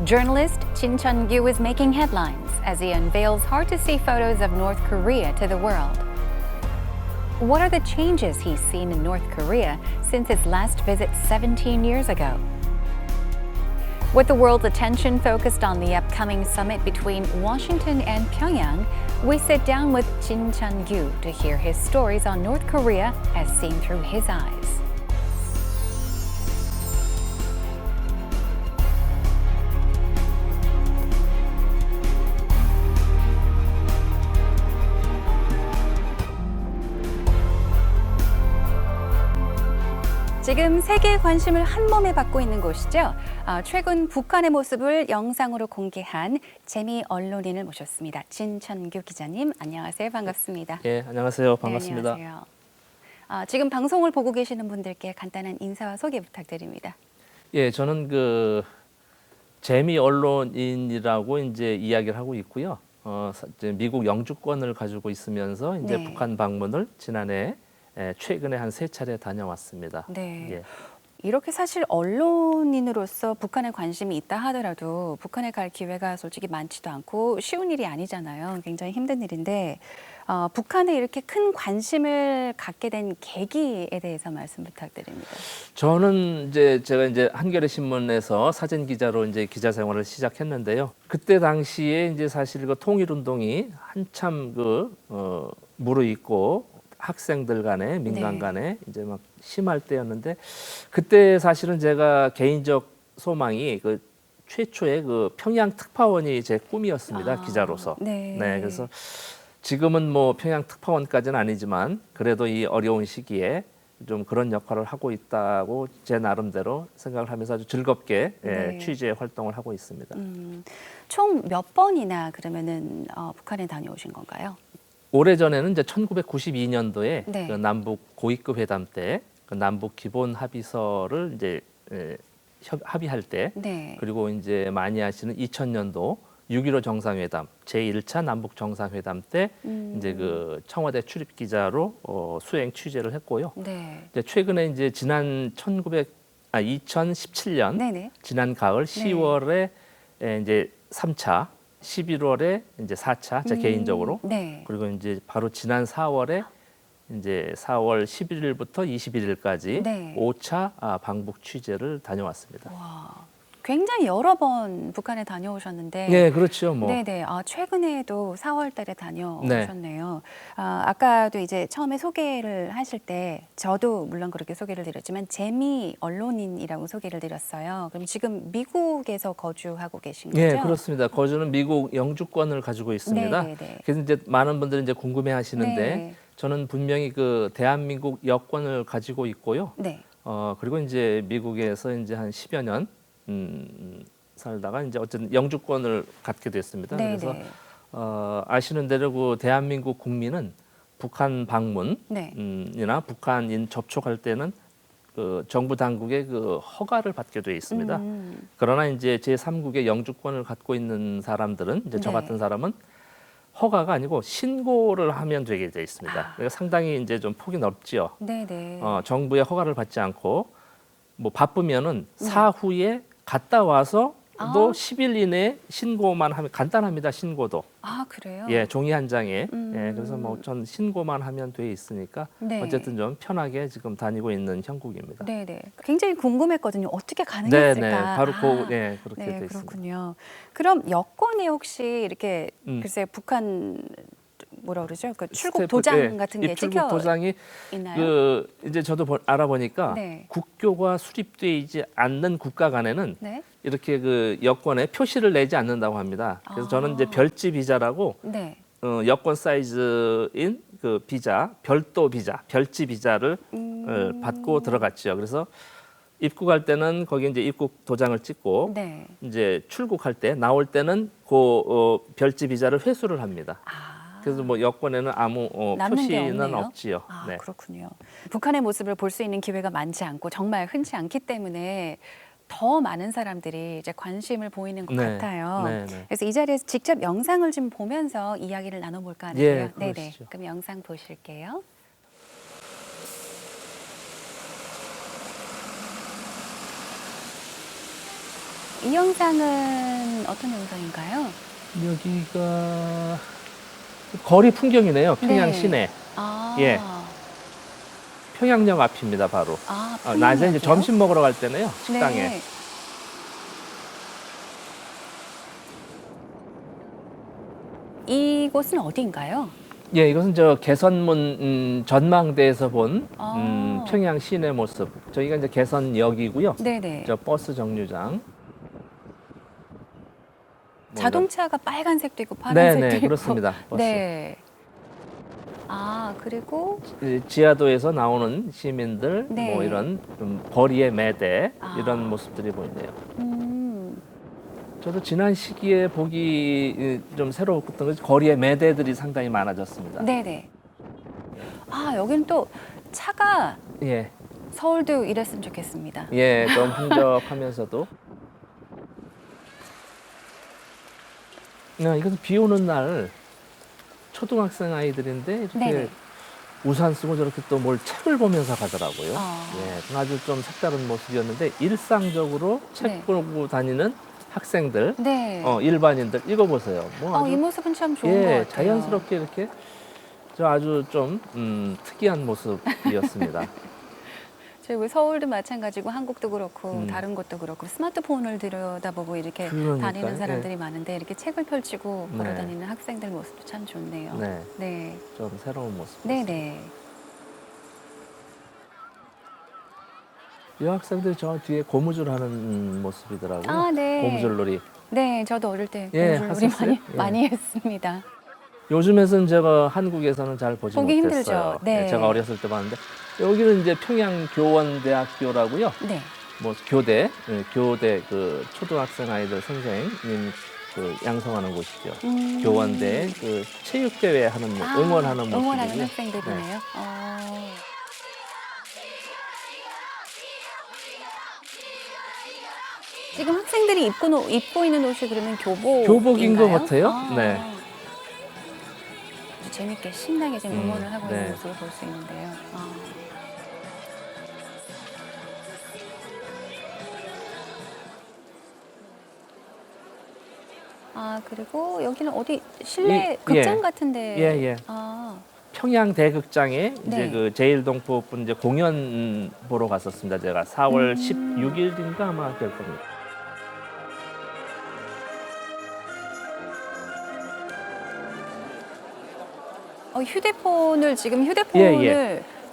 Journalist Shin Chun-gyu is making headlines as he unveils hard-to-see photos of North Korea to the world. What are the changes he's seen in North Korea since his last visit 17 years ago? With the world's attention focused on the upcoming summit between Washington and Pyongyang, we sit down with Shin Chun-gyu to hear his stories on North Korea as seen through his eyes. 지금 세계의 관심을 한 몸에 받고 있는 곳이죠. 최근 북한의 모습을 영상으로 공개한 재미 언론인을 모셨습니다. 진천규 기자님, 안녕하세요. 반갑습니다. 예, 안녕하세요. 반갑습니다. 네, 안녕하세요. 지금 방송을 보고 계시는 분들께 간단한 인사와 소개 부탁드립니다. 예, 저는 재미 언론인이라고 이제 이야기를 하고 있고요. 이제 미국 영주권을 가지고 있으면서 이제 네. 북한 방문을 지난해 최근에 한 3차례 다녀왔습니다. 네. 예. 이렇게 사실 언론인으로서 북한에 관심이 있다 하더라도 북한에 갈 기회가 솔직히 많지도 않고 쉬운 일이 아니잖아요. 굉장히 힘든 일인데 북한에 이렇게 큰 관심을 갖게 된 계기에 대해서 말씀 부탁드립니다. 저는 제가 한겨레 신문에서 사진 기자로 이제 기자 생활을 시작했는데요. 그때 당시에 이제 사실 통일 운동이 한참 무르익고 학생들 간에 민간 간에 이제 막 심할 때였는데 그때 사실은 제가 개인적 소망이 최초의 평양 특파원이 제 꿈이었습니다. 기자로서. 네. 그래서 지금은 뭐 평양 특파원까지는 아니지만 그래도 이 어려운 시기에 좀 그런 역할을 하고 있다고 제 나름대로 생각을 하면서 아주 즐겁게 취재 활동을 하고 있습니다. 총 몇 번이나 그러면은 북한에 다녀오신 건가요? 오래전에는 이제 1992년도에 네. 남북 고위급 회담 때 남북 기본 합의서를 이제 합의할 때 네. 그리고 이제 많이 아시는 2000년도 6.15 정상회담 제1차 남북 정상회담 때 이제 청와대 출입 기자로 수행 취재를 했고요. 네. 이제 최근에 이제 지난 2017년 네네. 지난 가을 10월에 이제 3차 11월에 이제 4차 제 개인적으로 네. 그리고 이제 바로 지난 4월에 이제 4월 11일부터 21일까지 네. 5차 방북 취재를 다녀왔습니다. 와, 굉장히 여러 번 북한에 다녀오셨는데. 네, 그렇죠. 네네. 최근에도 4월달에 다녀오셨네요. 아까도 이제 처음에 소개를 하실 때 저도 물론 그렇게 소개를 드렸지만 재미 언론인이라고 소개를 드렸어요. 그럼 지금 미국에서 거주하고 계신 거죠? 네, 그렇습니다. 거주는 미국 영주권을 가지고 있습니다. 네네네. 그래서 이제 많은 분들이 이제 궁금해하시는데 네. 저는 분명히 대한민국 여권을 가지고 있고요. 네. 그리고 이제 미국에서 이제 한 10여 년 살다가 이제 어쨌든 영주권을 갖게 됐습니다. 네네. 그래서 아시는 대로 대한민국 국민은 북한 방문이나 북한인 접촉할 때는 정부 당국의 허가를 받게 돼 있습니다. 그러나 이제 제3국의 영주권을 갖고 있는 사람들은 이제 저 같은 사람은 허가가 아니고 신고를 하면 되게 돼 있습니다. 그러니까 상당히 이제 좀 폭이 넓지요. 네네. 정부의 허가를 받지 않고 뭐 바쁘면은 사후에 갔다 와서 또 10일 이내에 신고만 하면 간단합니다. 신고도. 그래요? 예, 종이 한 장에. 그래서 전 신고만 하면 돼 있으니까 네. 어쨌든 좀 편하게 지금 다니고 있는 형국입니다. 네네. 굉장히 궁금했거든요. 어떻게 네, 가능했을까? 바로 그렇게 네, 돼 있습니다. 그렇군요. 그럼 여권에 혹시 이렇게 글쎄 북한 뭐라 그러죠? 출국 도장 같은 게 입출국 찍혀 도장이 있나요? 이제 저도 알아보니까 네. 국교가 수립돼 있지 않는 국가 간에는 네. 이렇게 여권에 표시를 내지 않는다고 합니다. 그래서 저는 이제 별지 비자라고 네. 여권 사이즈인 비자, 별도 비자, 별지 비자를 받고 들어갔죠. 그래서 입국할 때는 거기 이제 입국 도장을 찍고 네. 이제 출국할 때 나올 때는 별지 비자를 회수를 합니다. 그래서 뭐 여권에는 아무 남는 게 표시는 없네요. 없지요. 네. 그렇군요. 북한의 모습을 볼 수 있는 기회가 많지 않고 정말 흔치 않기 때문에 더 많은 사람들이 이제 관심을 보이는 것 같아요. 네. 그래서 이 자리에서 직접 영상을 좀 보면서 이야기를 나눠볼까 하는데요. 예, 네네. 그러시죠. 그럼 영상 보실게요. 이 영상은 어떤 영상인가요? 여기가 거리 풍경이네요. 평양 네. 시내. 아, 예. 평양역 앞입니다, 바로. 아, 낮에 이제 평양역이요? 점심 먹으러 갈 때네요, 식당에. 네. 이곳은 어디인가요? 예, 이것은 저 개선문 전망대에서 본 아. 평양 시내 모습. 저희가 이제 개선역이고요. 네네. 저 버스 정류장. 뭐 자동차가 빨간색도 있고 파란색도 네네, 있고. 그렇습니다. 버스. 네. 아, 그리고 이런 지하도에서 나오는 시민들, 네. 뭐 이런 좀 거리의 매대 아. 이런 모습들이 보이네요. 음, 저도 지난 시기에 보기 좀 새로웠던 것이 거리의 매대들이 상당히 많아졌습니다. 네네. 아, 여기는 또 차가 예, 서울도 이랬으면 좋겠습니다. 예, 좀 hun적하면서도. 이것은 비 오는 날 초등학생 아이들인데 이렇게 네네. 우산 쓰고 저렇게 또 뭘 책을 보면서 가더라고요. 아. 예, 아주 좀 색다른 모습이었는데 일상적으로 책 네. 보고 다니는 학생들, 네. 일반인들 이거 보세요. 뭐 아주 이 모습은 참 좋은 것 예, 같아요. 자연스럽게 이렇게 저 아주 좀 특이한 모습이었습니다. 저희 서울도 마찬가지고 한국도 그렇고 음. 다른 곳도 그렇고 스마트폰을 들여다보고 이렇게 그러니까요. 다니는 사람들이 많은데 이렇게 책을 펼치고 네. 걸어 다니는 학생들 모습도 참 좋네요. 네, 네. 좀 새로운 모습. 네네. 여학생들이 저 뒤에 고무줄 하는 모습이더라고요. 아, 네. 고무줄놀이. 네, 저도 어릴 때 예, 고무줄놀이 하셨어요? 많이 예. 했습니다. 요즘에서는 제가 한국에서는 잘 보지 보기 못했어요. 힘들죠. 네. 예, 제가 어렸을 때 봤는데 여기는 이제 평양교원대학교라고요. 네. 뭐 교대 그 초등학생 아이들 선생님 그 양성하는 곳이죠. 교원대 그 체육대회 하는 응원하는 모습이고요. 응원하는 학생들이네요. 지금 학생들이 입고 있는 옷이 그러면 교복인 것 같아요. 네. 아주 재밌게 신나게 지금 응원을 하고 네. 있는 모습을 볼 수 있는데요. 그리고 여기는 어디 실내 극장 예. 같은데. 예. 평양 대극장에 네. 이제 그 제일동포분 이제 공연 보러 갔었습니다. 제가 4월 16일인가 아마 될 겁니다. 휴대폰을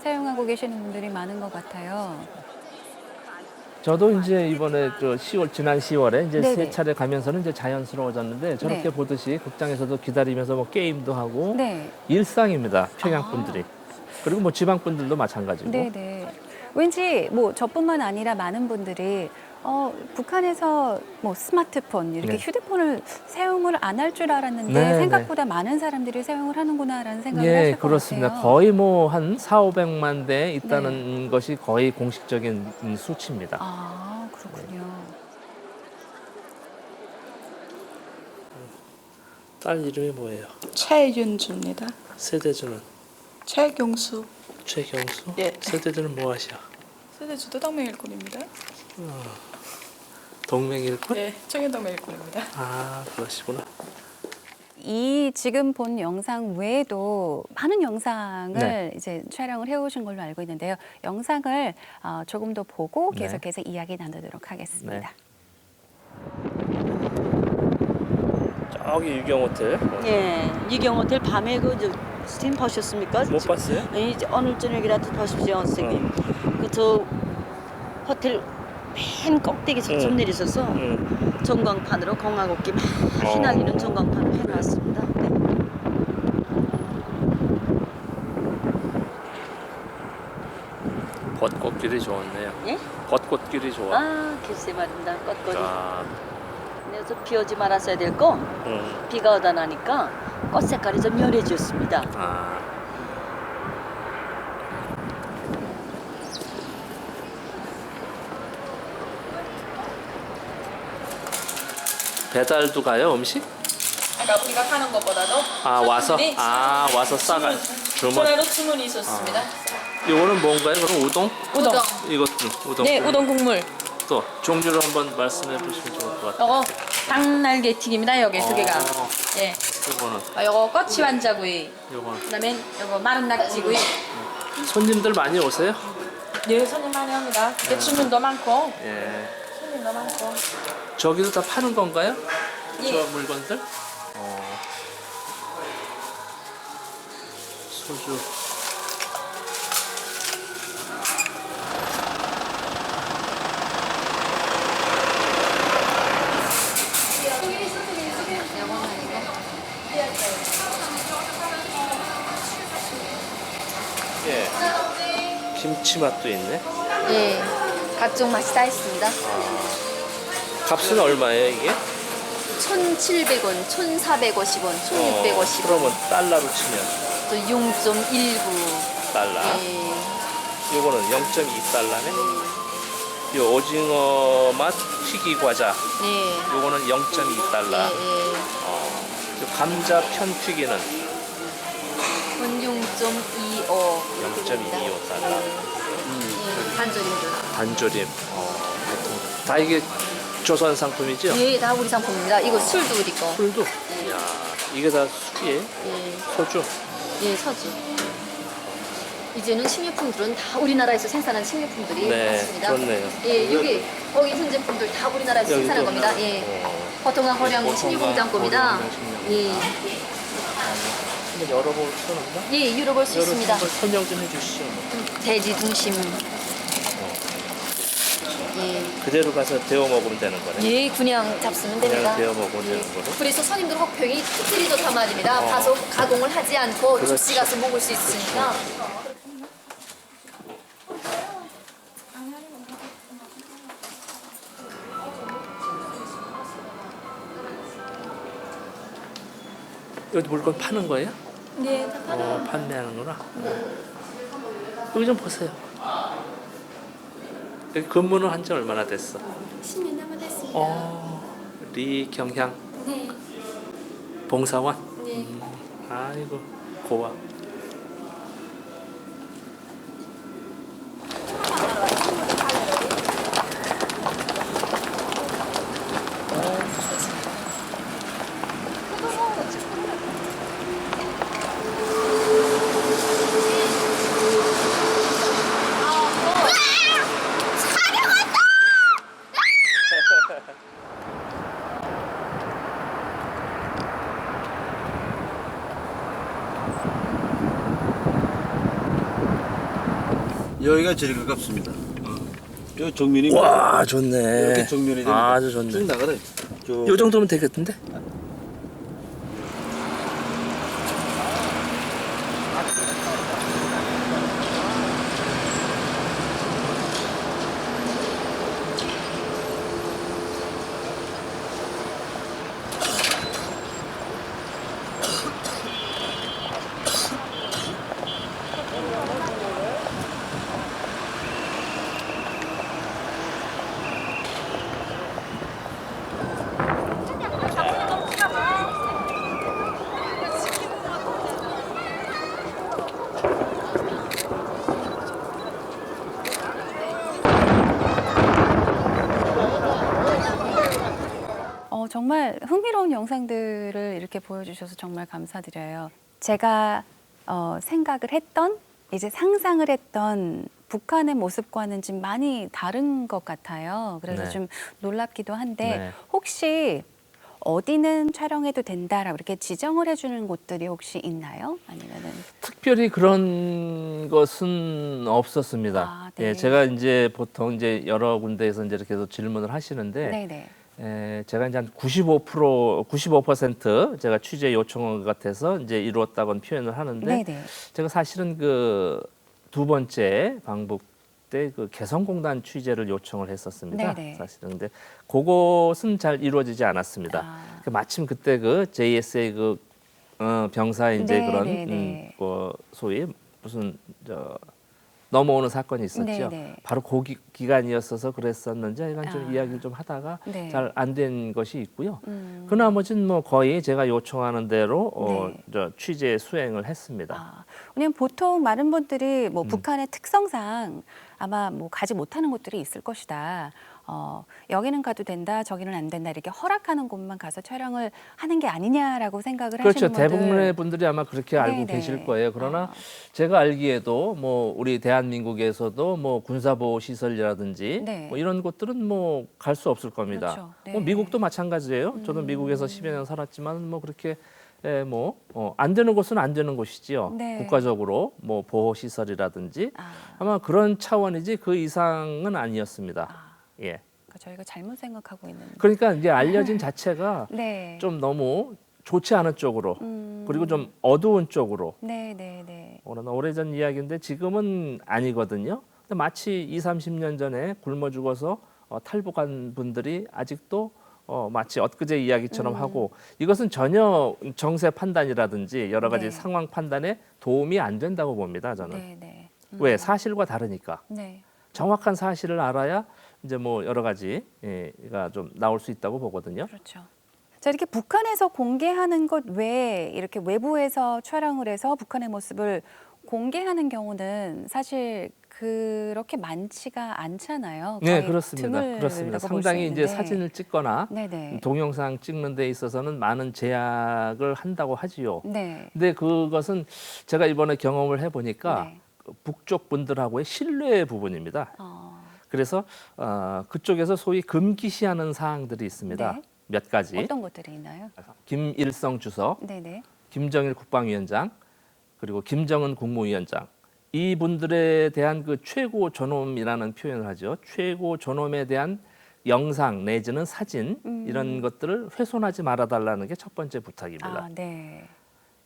사용하고 계시는 분들이 많은 것 같아요. 저도 이제 이번에 지난 10월에 이제 네네. 세 차례 가면서는 이제 자연스러워졌는데 저렇게 네. 보듯이 극장에서도 기다리면서 뭐 게임도 하고 네. 일상입니다. 평양 분들이. 그리고 뭐 지방 분들도 마찬가지고. 네네. 왠지 뭐 저뿐만 아니라 많은 분들이 북한에서 뭐 스마트폰 이렇게 네. 휴대폰을 사용을 안 할 줄 알았는데 네, 생각보다 많은 사람들이 사용을 하는구나라는 생각을 예, 하실 것 그렇습니다. 같아요. 거의 뭐 한 4,500만 대 있다는 것이 거의 공식적인 수치입니다. 그렇군요. 딸 이름이 뭐예요? 최윤주입니다. 세대주는 최경수. 최경수? 예. 세대주는 뭐 하셔? 세대주도 동맹일꾼입니다. 동맹일군? 예, 청년동맹일꾼입니다. 그러시구나. 이 지금 본 영상 외에도 많은 영상을 네. 이제 촬영을 해오신 걸로 알고 있는데요. 영상을 조금 더 보고 네. 계속해서 이야기 나누도록 하겠습니다. 저기 유경호텔. 예, 유경호텔 밤에 스팀 보셨습니까? 못 봤어요? 이제 오늘 저녁이라도 보십시오, 선생님. 저 호텔 맨 꼭대기에서 좀 내리셔서 전광판으로 공화국기 막 휘날리는 전광판을 해놨습니다. 네. 벚꽃길이 좋았네요. 예? 벚꽃길이 좋아. 글쎄 말입니다. 꽃꽃이. 자, 그래서 비 오지 말았어야 될 거 비가 오다 나니까 꽃 색깔이 좀 연해졌습니다. 배달도 가요, 음식? 그러니까 우리가 가는 것보다도 와서 싸가 주문. 전화로 주문이 있었습니다. 이거는 뭔가요? 그럼 우동? 우동. 이것도 우동. 네, 우동 국물. 또 종류를 한번 말씀해 보시면 좋을 것 같아요. 요거 닭날개튀김입니다. 여기 두 개가. 예. 이거는 요거 꼬치 완자구이. 요거는 그다음에 요거 마른 낙지구이. 손님들 많이 오세요? 예, 손님 많이 합니다. 대추문도 많고 예. 손님도 많고. 저기도 다 파는 건가요? 예. 저 물건들? 소주. 예. 김치 맛도 있네. 예, 각종 맛이 다 있습니다. 값은 얼마예요 이게? 1,700원, 1,450원, 1,650원, 그러면 달러로 치면 또 0.19. 달러. 예, 요거는 0.2달러네. 요 오징어 맛 튀기 과자. 예, 요거는 0.2달러. 예. 요 감자 편 튀기는 건 0.25. 0.25달러. 예, 반절입니다. 반조림. 보통 다 이게 조선 상품이죠? 예, 다 우리 상품입니다. 이거 술도 우리 거. 술도. 이야, 이게 다 술이에요? 예, 소주. 예, 서주. 이제는 식료품들은 다 우리나라에서 생산한 식료품들이 네, 많습니다. 그렇네요. 예, 여기 거기선 제품들 다 우리나라에서 여기도. 생산한 겁니다. 예. 허통한 거량 식료공장고입니다. 거량 식료공장. 예, 한번 열어볼 수 없나? 예, 열어볼 수 있습니다. 한번 설명 좀 해주시죠. 돼지 등심. 예, 그대로 가서 데워 먹으면 되는 거네. 예, 그냥 잡수면 그냥 됩니다. 데워 먹으면 되는 거로. 그래서 손님들 혹평이 특별히 좋단 말입니다. 가서 가공을 하지 않고 접시 가서 먹을 수 있으니까. 여기 물건 파는 거예요? 네, 다 판매하는구나. 여기 좀 보세요. 여기 근무는 한 지 얼마나 됐어? 10년 남았습니다. 리경향 네. 봉사원. 네. 아이고 고와. 여기가 제일 가깝습니다. 요 정면이 와 좋네. 이렇게 정면이 됩니다. 아주 좋네. 쭉 나가네. 요 정도면 되겠는데? 정말 흥미로운 영상들을 이렇게 보여주셔서 정말 감사드려요. 제가 생각을 했던, 이제 상상을 했던 북한의 모습과는 좀 많이 다른 것 같아요. 그래서 네. 좀 놀랍기도 한데 네. 혹시 어디는 촬영해도 된다라고 이렇게 지정을 해주는 곳들이 혹시 있나요? 아니면은 특별히 그런 것은 없었습니다. 아, 네. 예, 제가 이제 보통 이제 여러 군데에서 이제 이렇게 해서 질문을 하시는데, 네네. 제가 이제 한 95% 제가 취재 요청 같아서 이제 이루었다고는 표현을 하는데, 네네. 제가 사실은 그 두 번째 방북 때 그 개성공단 취재를 요청을 했었습니다. 네네. 사실은 근데 그것은 잘 이루어지지 않았습니다. 아. 마침 그때 그 JSA 그 병사 이제 그런 네네네. 그 소위 무슨 넘어오는 사건이 있었죠. 네네. 바로 그 기간이었어서 그랬었는지 약간 좀 아. 이야기를 좀 하다가 네. 잘 안 된 것이 있고요. 그 나머지는 뭐 거의 제가 요청하는 대로 네. 취재 수행을 했습니다. 아, 왜냐면 보통 많은 분들이 뭐 북한의 특성상 아마 뭐 가지 못하는 곳들이 있을 것이다. 여기는 가도 된다, 저기는 안 된다 이렇게 허락하는 곳만 가서 촬영을 하는 게 아니냐라고 생각을 그렇죠. 하시는 분들. 대부분의 분들이 아마 그렇게 알고 네네. 계실 거예요. 그러나 제가 알기에도 뭐 우리 대한민국에서도 뭐 군사보호 시설이라든지 네. 뭐 이런 곳들은 뭐 갈 수 없을 겁니다. 그렇죠. 네. 뭐 미국도 마찬가지예요. 저도 미국에서 10여 년 살았지만 뭐 그렇게 안 되는 곳은 안 되는 곳이지요. 네. 국가적으로 뭐 보호 시설이라든지 아마 그런 차원이지 그 이상은 아니었습니다. 예. 그러니까 저희가 잘못 생각하고 있는. 그러니까 이제 알려진 자체가 네. 좀 너무 좋지 않은 쪽으로 그리고 좀 어두운 쪽으로 네, 네, 네. 오래전 이야기인데 지금은 아니거든요. 근데 마치 20, 30년 전에 굶어 죽어서 탈북한 분들이 아직도 마치 엊그제 이야기처럼 하고 이것은 전혀 정세 판단이라든지 여러 가지 네. 상황 판단에 도움이 안 된다고 봅니다. 저는. 네, 네. 왜? 사실과 다르니까. 네. 정확한 사실을 알아야 이제 뭐 여러 가지가 좀 나올 수 있다고 보거든요. 그렇죠. 자, 이렇게 북한에서 공개하는 것 외에 이렇게 외부에서 촬영을 해서 북한의 모습을 공개하는 경우는 사실 그렇게 많지가 않잖아요. 네, 거의 그렇습니다. 그렇습니다. 드물다고 볼수 상당히 이제 있는데. 사진을 찍거나 네네. 동영상 찍는 데 있어서는 많은 제약을 한다고 하지요. 네. 근데 그것은 제가 이번에 경험을 해보니까 네. 북쪽 분들하고의 신뢰의 부분입니다. 어, 그래서 그쪽에서 소위 금기시하는 사항들이 있습니다. 네. 몇 가지. 어떤 것들이 있나요? 김일성 주석, 네네. 김정일 국방위원장, 그리고 김정은 국무위원장. 이분들에 대한 그 최고 존엄이라는 표현을 하죠. 최고 존엄에 대한 영상 내지는 사진 이런 것들을 훼손하지 말아달라는 게 첫 번째 부탁입니다. 아, 네.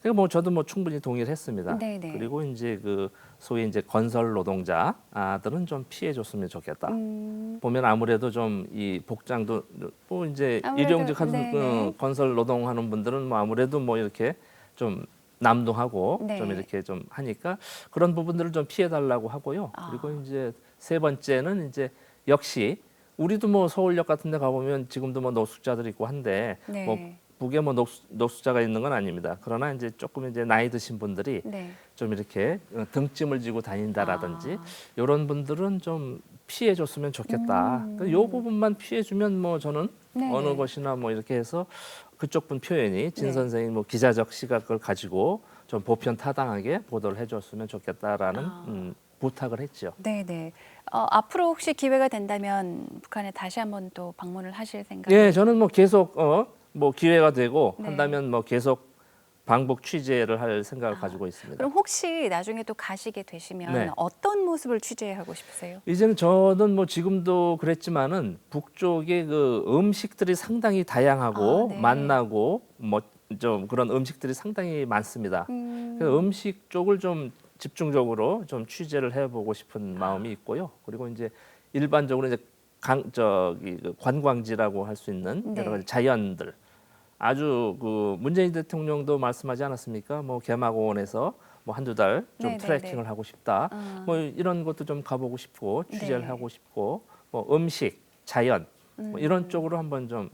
그러니까 뭐 저도 뭐 충분히 동의를 했습니다. 네네. 그리고 이제 그 소위 이제 건설 노동자들은 좀 피해줬으면 좋겠다. 보면 아무래도 좀 이 복장도 뭐 이제 아무래도, 일용직 네네. 건설 노동하는 분들은 뭐 아무래도 뭐 이렇게 좀 남동하고 네. 좀 이렇게 좀 하니까 그런 부분들을 좀 피해달라고 하고요. 그리고 이제 세 번째는 이제 역시 우리도 뭐 서울역 같은 데 가보면 지금도 뭐 노숙자들 있고 한데 네. 뭐 북에 뭐 노숙자가 있는 건 아닙니다. 그러나 이제 조금 이제 나이 드신 분들이 네. 좀 이렇게 등짐을 지고 다닌다라든지 이런 분들은 좀 피해 줬으면 좋겠다. 이 부분만 피해 주면 뭐 저는 네네. 어느 것이나 뭐 이렇게 해서 그쪽 분 표현이 진 네. 선생이 뭐 기자적 시각을 가지고 좀 보편 타당하게 보도를 해줬으면 좋겠다라는 부탁을 했죠. 네네. 앞으로 혹시 기회가 된다면 북한에 다시 한번 또 방문을 하실 생각? 예, 저는 뭐 계속 뭐 기회가 되고 네. 한다면 뭐 계속 방북 취재를 할 생각을 가지고 있습니다. 그럼 혹시 나중에 또 가시게 되시면 네. 어떤 모습을 취재하고 싶으세요? 이제는 저는 뭐 지금도 그랬지만은 북쪽의 그 음식들이 상당히 다양하고 네. 맛나고 뭐 좀 그런 음식들이 상당히 많습니다. 그래서 음식 쪽을 좀 집중적으로 좀 취재를 해보고 싶은 마음이 있고요. 그리고 이제 일반적으로 이제 그 관광지라고 할 수 있는 네. 여러 가지 자연들. 아주 그 문재인 대통령도 말씀하지 않았습니까? 뭐 개마고원에서 뭐 한두 달 좀 네네네. 트레킹을 하고 싶다. 뭐 이런 것도 좀 가보고 싶고 취재를 네. 하고 싶고 뭐 음식, 자연 뭐 이런 쪽으로 한번 좀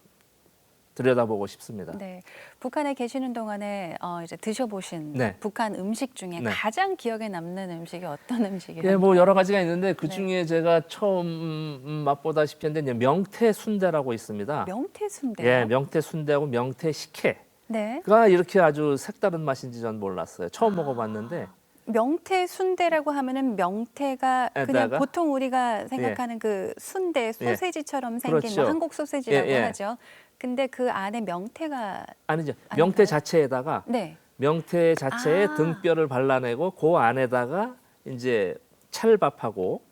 들여다보고 싶습니다. 네, 북한에 계시는 동안에 이제 드셔보신 네. 북한 음식 중에 네. 가장 기억에 남는 음식이 어떤 음식이에요? 예, 뭐 여러 가지가 있는데 그 네. 중에 제가 처음 맛보다시피 했는데 명태 순대라고 있습니다. 명태 순대요? 예, 명태 순대하고 명태 식혜가 네. 이렇게 아주 색다른 맛인지 전 몰랐어요. 처음 먹어봤는데 명태 순대라고 하면은 명태가 그냥 에다가? 보통 우리가 생각하는 그 순대 소세지처럼 생긴 그렇죠. 뭐 한국 소세지라고 예, 예. 하죠. 근데 그 안에 명태가 아니죠. 아닌가요? 명태 자체에다가 네. 명태 자체에 아. 등뼈를 발라내고 그 안에다가 이제 찰밥하고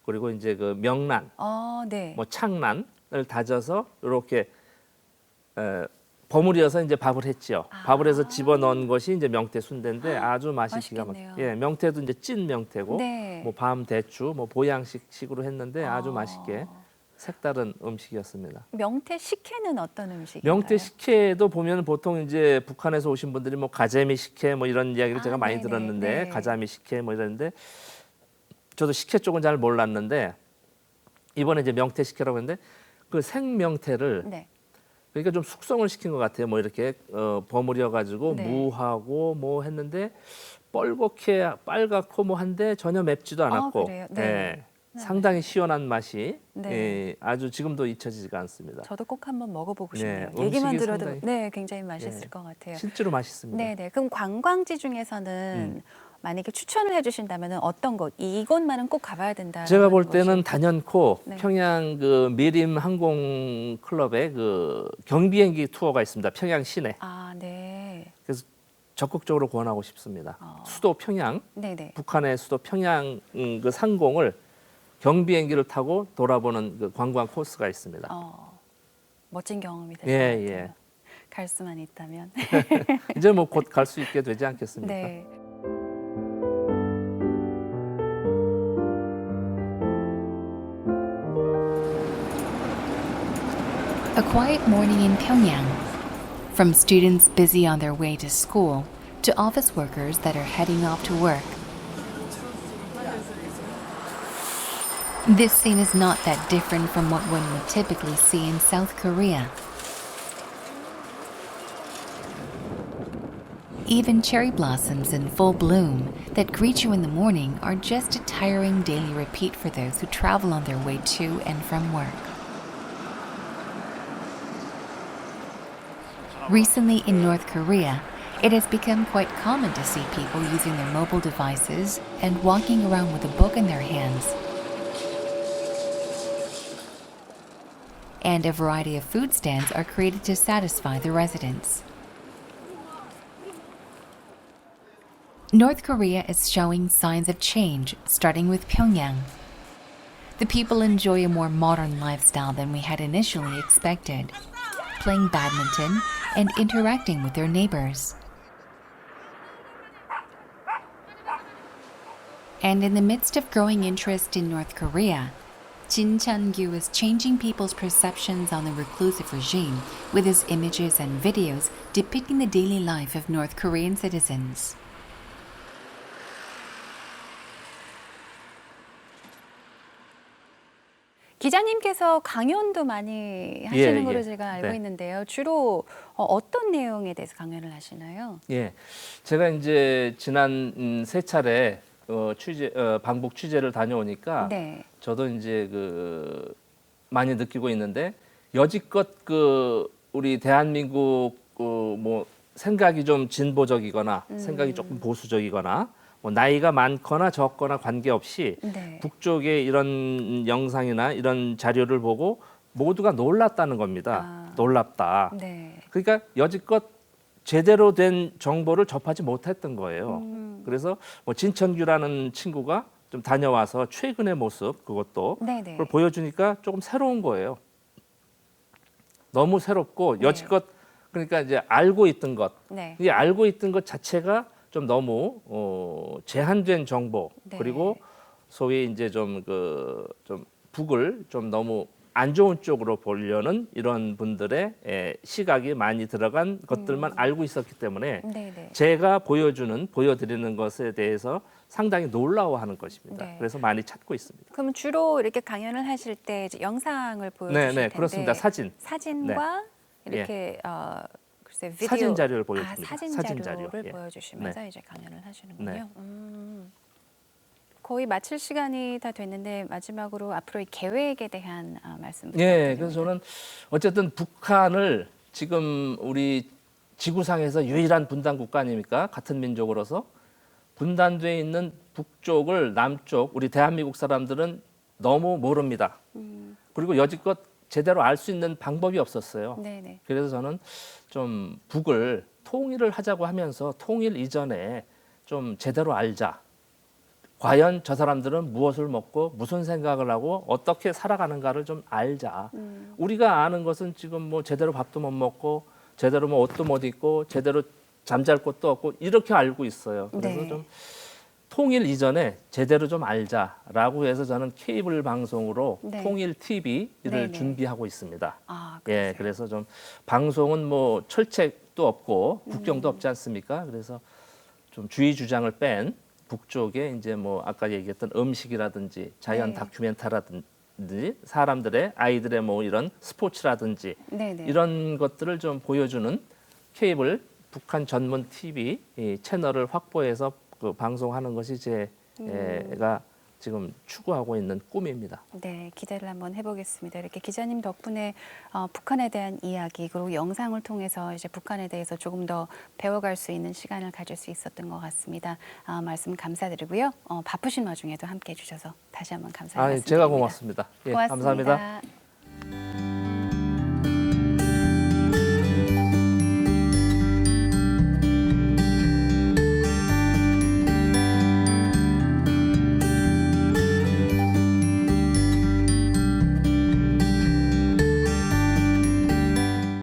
그리고 이제 그 명란, 네. 뭐 창란을 다져서 이렇게 버무려서 이제 밥을 했죠. 밥을 해서 집어 넣은 것이 이제 명태 순대인데 아주 맛이 기가 맛있겠네요. 막. 예, 명태도 이제 찐 명태고 네. 뭐 밤 대추, 뭐 보양식식으로 했는데 아주 맛있게 색다른 음식이었습니다. 명태 식혜는 어떤 음식인가요? 명태 식혜도 보면 보통 이제 북한에서 오신 분들이 뭐 가재미 식혜 뭐 이런 이야기를 제가 많이 네네, 들었는데 네. 가자미 식혜 뭐 이랬는데 저도 식혜 쪽은 잘 몰랐는데 이번에 이제 명태 식혜라고 했는데 그 생명태를 네. 그러니까 좀 숙성을 시킨 것 같아요. 뭐 이렇게 버무려 가지고 네. 무하고 뭐 했는데 뻘겋게 빨갛고 뭐 한데 전혀 맵지도 않았고 그래요? 네. 상당히 시원한 맛이 네. 예, 아주 지금도 잊혀지지가 않습니다. 저도 꼭 한번 먹어보고 네, 싶네요. 음식이 얘기만 들어도 상당히- 네, 굉장히 맛있을 예, 것 같아요. 실제로 맛있습니다. 네네. 그럼 관광지 중에서는 만약에 추천을 해주신다면 어떤 곳? 이곳만은 꼭 가봐야 된다. 제가 볼 때는 단연코 네. 평양 그 미림 항공 클럽의 그 경비행기 투어가 있습니다. 평양 시내. 아, 네. 그래서 적극적으로 권하고 싶습니다. 수도 평양, 네네. 북한의 수도 평양 그 상공을 경비행기를 타고 돌아보는 그 관광 코스가 있습니다. 멋진 경험이 될 것 예, 같아요. 예. 갈 수만 있다면. 이제 뭐 곧 갈 수 있게 되지 않겠습니까? 네. A quiet morning in Pyongyang. From students busy on their way to school to office workers that are heading off to work. This scene is not that different from what one would typically see in South Korea. Even cherry blossoms in full bloom that greet you in the morning are just a tiring daily repeat for those who travel on their way to and from work. Recently in North Korea, it has become quite common to see people using their mobile devices and walking around with a book in their hands. And a variety of food stands are created to satisfy the residents. North Korea is showing signs of change, starting with Pyongyang. The people enjoy a more modern lifestyle than we had initially expected, playing badminton and interacting with their neighbors. And in the midst of growing interest in North Korea, Jin Chun-gyu is changing people's perceptions on the reclusive regime with his images and videos depicting the daily life of North Korean citizens. 기자님께서 강연도 많이 하시는 예, 걸로 예. 제가 알고 네. 있는데요. 주로 어떤 내용에 대해서 강연을 하시나요? 예, 제가 이제 지난 세 차례 방북 취재를 다녀오니까 네. 저도 이제 그 많이 느끼고 있는데 여지껏 그 우리 대한민국 뭐 생각이 좀 진보적이거나 생각이 조금 보수적이거나 뭐 나이가 많거나 적거나 관계없이 네. 북쪽의 이런 영상이나 이런 자료를 보고 모두가 놀랐다는 겁니다. 놀랍다. 네. 그러니까 여지껏 제대로 된 정보를 접하지 못했던 거예요. 그래서 뭐 진천규라는 친구가 좀 다녀와서 최근의 모습 그것도 네네. 그걸 보여주니까 조금 새로운 거예요. 너무 새롭고 여지껏 그러니까 이제 알고 있던 것, 네. 이 알고 있던 것 자체가 좀 너무 제한된 정보 네. 그리고 소위 이제 좀 북을 좀 너무 안 좋은 쪽으로 보려는 이런 분들의 시각이 많이 들어간 것들만 알고 있었기 때문에 네네. 제가 보여드리는 것에 대해서 상당히 놀라워하는 것입니다. 네. 그래서 많이 찾고 있습니다. 그럼 주로 이렇게 강연을 하실 때 이제 영상을 보여주실 텐데 그렇습니다. 사진과 이렇게 글쎄 비디오 사진 자료를 보여줍니다. 사진 사진 자료를 자료. 예. 보여주시면서 이제 강연을 하시는군요. 네. 거의 마칠 시간이 다 됐는데 마지막으로 앞으로의 계획에 대한 말씀 예, 부탁드립니다. 그래서 저는 어쨌든 북한을 지금 우리 지구상에서 유일한 분단 국가 아닙니까? 같은 민족으로서 분단돼 있는 북쪽을 남쪽 우리 대한민국 사람들은 너무 모릅니다. 그리고 여지껏 제대로 알 수 있는 방법이 없었어요. 네네. 그래서 저는 좀 북을 통일을 하자고 하면서 통일 이전에 좀 제대로 알자. 과연 저 사람들은 무엇을 먹고 무슨 생각을 하고 어떻게 살아가는가를 좀 알자. 우리가 아는 것은 지금 뭐 제대로 밥도 못 먹고 제대로 뭐 옷도 못 입고 제대로 잠잘 곳도 없고 이렇게 알고 있어요. 그래서 네. 좀 통일 이전에 제대로 좀 알자라고 해서 저는 케이블 방송으로 네. 통일 TV를 네네. 준비하고 있습니다. 아, 예, 그래서 좀 방송은 뭐 철책도 없고 국경도 없지 않습니까? 그래서 좀 주의 주장을 뺀 북쪽에 이제 뭐 아까 얘기했던 음식이라든지 자연 네. 다큐멘터라든지 사람들의 아이들의 뭐 이런 스포츠라든지 네네. 이런 것들을 좀 보여주는 케이블 북한 전문 TV 이 채널을 확보해서 그 방송하는 것이 제가 지금 추구하고 있는 꿈입니다. 네, 기대를 한번 해보겠습니다. 이렇게 기자님 덕분에 북한에 대한 이야기 그리고 영상을 통해서 이제 북한에 대해서 조금 더 배워갈 수 있는 시간을 가질 수 있었던 것 같습니다. 말씀 감사드리고요. 바쁘신 와중에도 함께해 주셔서 다시 한번 감사드립니다. 제가 고맙습니다. 예, 고맙습니다. 감사합니다.